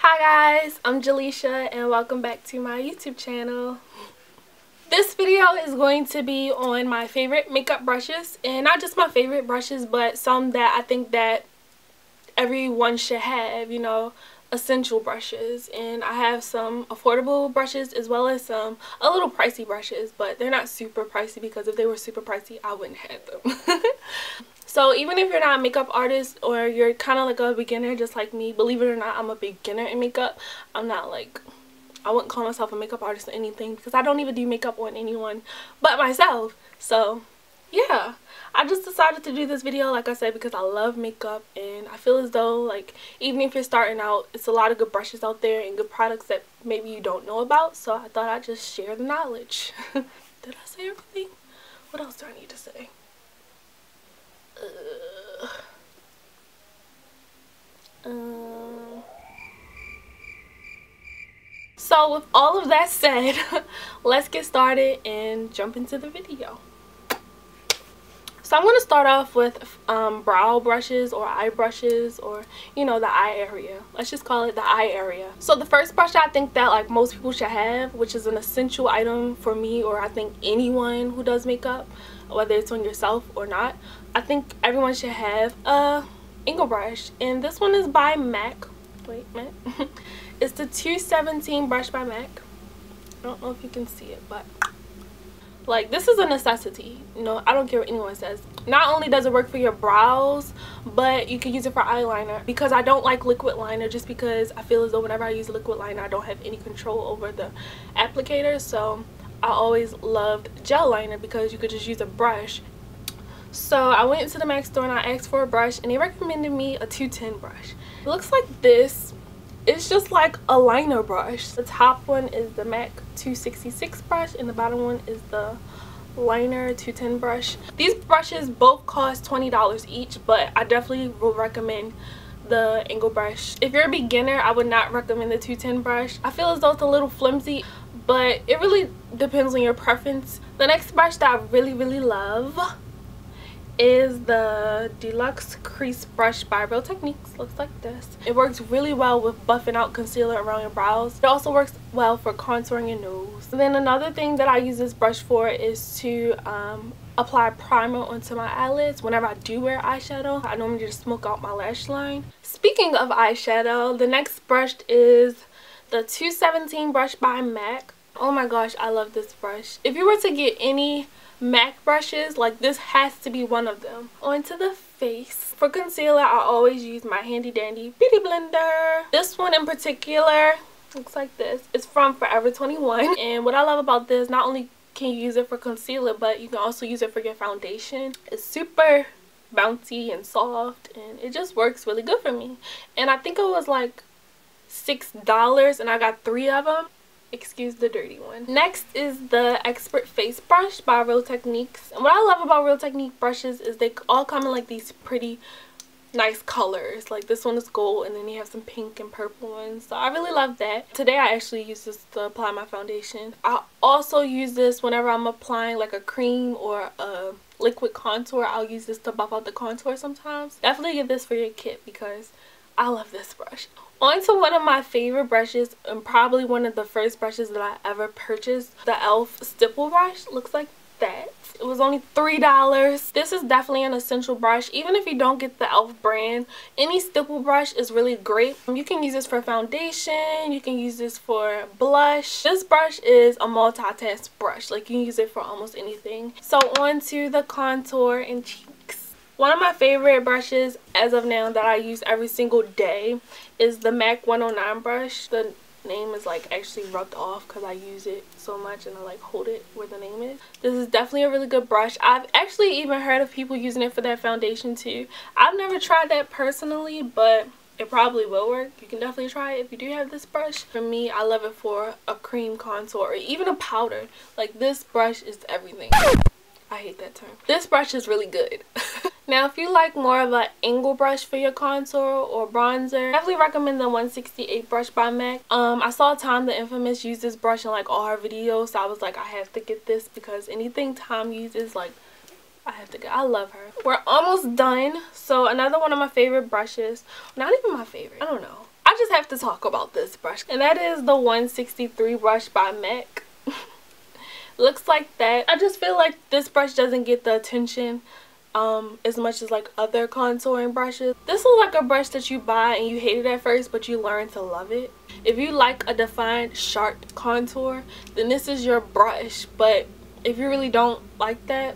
Hi guys, I'm Jaleisha and welcome back to my YouTube channel. This video is going to be on my favorite makeup brushes, and not just my favorite brushes but some that I think that everyone should have, you know, essential brushes. And I have some affordable brushes as well as some a little pricey brushes, but they're not super pricey because if they were super pricey I wouldn't have them. So even if you're not a makeup artist or you're kind of like a beginner just like me, believe it or not, I'm a beginner in makeup. I'm not like, I wouldn't call myself a makeup artist or anything because I don't even do makeup on anyone but myself. So yeah, I just decided to do this video, like I said, because I love makeup and I feel as though, like, even if you're starting out, it's a lot of good brushes out there and good products that maybe you don't know about. So I thought I'd just share the knowledge. Did I say everything? What else do I need to say? So with all of that said, let's get started and jump into the video. So I'm going to start off with brow brushes or eye brushes, or, you know, the eye area. Let's just call it the eye area. So the first brush I think that like most people should have, which is an essential item for me, or I think anyone who does makeup, whether it's on yourself or not, I think everyone should have a angle brush. And this one is by MAC. Wait, MAC. It's the 217 brush by MAC. I don't know if you can see it, but like, this is a necessity. You know, I don't care what anyone says. Not only does it work for your brows, but you can use it for eyeliner. Because I don't like liquid liner, just because I feel as though whenever I use liquid liner I don't have any control over the applicator. So I always loved gel liner because you could just use a brush. So I went into the MAC store and I asked for a brush, and they recommended me a 210 brush. It looks like this. It's just like a liner brush. The top one is the MAC 266 brush and the bottom one is the liner 210 brush. These brushes both cost $20 each, but I definitely will recommend the angle brush. If you're a beginner, I would not recommend the 210 brush. I feel as though it's a little flimsy, but it really depends on your preference. The next brush that I really love is the Deluxe Crease brush by Real Techniques. Looks like this. It works really well with buffing out concealer around your brows. It also works well for contouring your nose. And then another thing that I use this brush for is to apply primer onto my eyelids whenever I do wear eyeshadow. I normally just smoke out my lash line. Speaking of eyeshadow, the next brush is the 217 brush by MAC. Oh my gosh, I love this brush. If you were to get any MAC brushes, like, this has to be one of them. Onto the face. For concealer, I always use my handy dandy beauty blender. This one in particular looks like this. It's from Forever 21, and what I love about this, not only can you use it for concealer, but you can also use it for your foundation. It's super bouncy and soft, and it just works really good for me. And I think it was like $6 and I got 3 of them. Excuse the dirty one. Next is the Expert Face brush by Real Techniques. And what I love about Real Technique brushes is they all come in like these pretty nice colors. Like, this one is gold and then you have some pink and purple ones. So I really love that. Today I actually use this to apply my foundation. I also use this whenever I'm applying like a cream or a liquid contour. I'll use this to buff out the contour sometimes. Definitely get this for your kit because I love this brush. On to one of my favorite brushes, and probably one of the first brushes that I ever purchased, the e.l.f. Stipple brush. Looks like that. It was only $3. This is definitely an essential brush. Even if you don't get the e.l.f. brand, any stipple brush is really great. You can use this for foundation, you can use this for blush. This brush is a multitask brush. Like, you can use it for almost anything. So on to the contour and cheeks. One of my favorite brushes as of now that I use every single day is the MAC 109 brush. The name is like actually rubbed off because I use it so much and I like hold it where the name is. This is definitely a really good brush. I've actually even heard of people using it for their foundation too. I've never tried that personally, but it probably will work. You can definitely try it if you do have this brush. For me, I love it for a cream contour or even a powder. Like, this brush is everything. I hate that term. This brush is really good. Now, if you like more of an angle brush for your contour or bronzer, I definitely recommend the 168 brush by MAC. I saw Tom the Infamous use this brush in like all her videos, so I was like, I have to get this because anything Tom uses, like, I have to get. I love her. We're almost done. So another one of my favorite brushes, not even my favorite, I don't know. I just have to talk about this brush, and that is the 163 brush by MAC. Looks like that. I just feel like this brush doesn't get the attention as much as like other contouring brushes. This is like a brush that you buy and you hate it at first, but you learn to love it. If you like a defined sharp contour, then this is your brush. But if you really don't like that,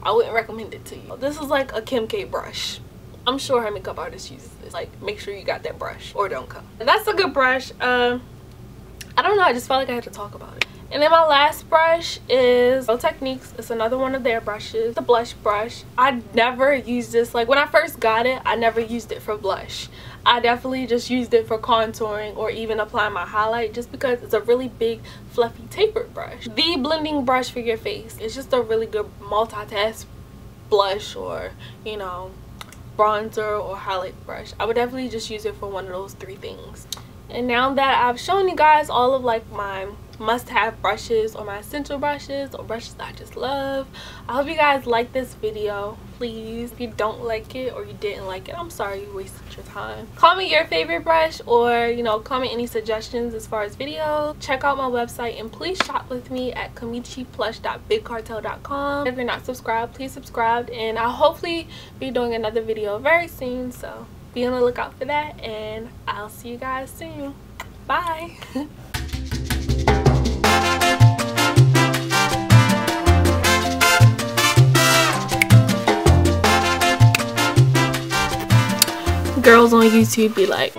I wouldn't recommend it to you. This is like a Kim K brush. I'm sure her makeup artist uses this. Like, make sure you got that brush or don't come. That's a good brush. I don't know, I just felt like I had to talk about it. And then my last brush is Real Techniques. It's another one of their brushes, the blush brush. I never used this. Like, when I first got it, I never used it for blush. I definitely just used it for contouring or even applying my highlight, just because it's a really big fluffy tapered brush. The blending brush for your face. It's just a really good multitask blush or, you know, bronzer or highlight brush. I would definitely just use it for one of those three things. And now that I've shown you guys all of like my must-have brushes or my essential brushes or brushes that I just love, I hope you guys like this video. Please, if you don't like it or you didn't like it, I'm sorry you wasted your time. Comment your favorite brush, or you know, comment any suggestions as far as videos. Check out my website and please shop with me at kamichiplush.bigcartel.com. If you're not subscribed, please subscribe, and I'll hopefully be doing another video very soon, so be on the lookout for that, and I'll see you guys soon. Bye. Girls on YouTube be like,